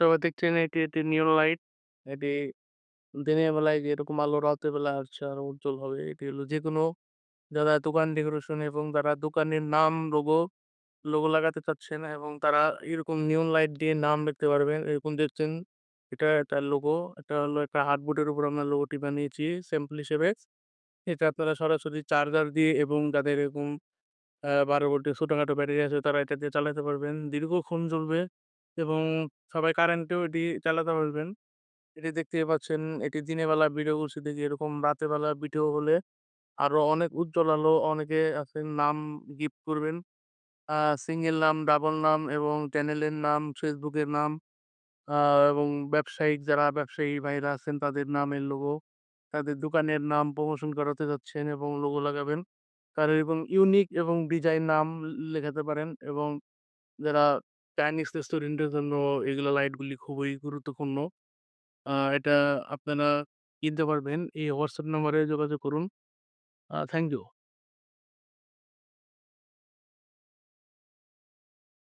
সবাই দেখছেন এটি নিয়ন লাইট। এটি দিনের বেলায় যেরকম আলো রাতের বেলা হচ্ছে আরো উজ্জ্বল হবে। এটি হলো যেকোনো যারা দোকান ডেকোরেশন এবং যারা দোকানের নাম, লোগো লাগাতে চাচ্ছেন এবং তারা এরকম নিয়ন লাইট দিয়ে নাম লিখতে পারবেন। এরকম দেখছেন এটা তার লোগো। এটা হলো একটা হার্ডবোর্ডের উপর আমরা লোগোটি বানিয়েছি স্যাম্পল হিসেবে। এটা আপনারা সরাসরি চার্জার দিয়ে এবং যাদের এরকম ১২ ভোল্টের ছোটখাটো ব্যাটারি আছে তারা এটা দিয়ে চালাতে পারবেন। দীর্ঘক্ষণ জ্বলবে এবং সবাই কারেন্টেও এটি চালাতে পারবেন। এটি দেখতেই পাচ্ছেন এটি দিনের বেলা ভিডিও করছি দেখি এরকম রাতের বেলা ভিডিও হলে আরো অনেক উজ্জ্বল আলো অনেকে আছেন নাম গিফট করবেন। আ সিঙ্গেল নাম, ডাবল নাম এবং চ্যানেলের নাম, ফেসবুকের নাম আ এবং যারা ব্যবসায়ী ভাইরা আছেন তাদের নামের লোগো, তাদের দোকানের নাম প্রমোশন করাতে যাচ্ছেন এবং লোগো লাগাবেন। তারা এবং ইউনিক এবং ডিজাইন নাম লেখাতে পারেন এবং যারা চাইনিজ রেস্টুরেন্টের জন্য এগুলো লাইটগুলি খুবই গুরুত্বপূর্ণ। এটা আপনারা কিনতে পারবেন। এই হোয়াটসঅ্যাপ নাম্বারে যোগাযোগ করুন। Thank you.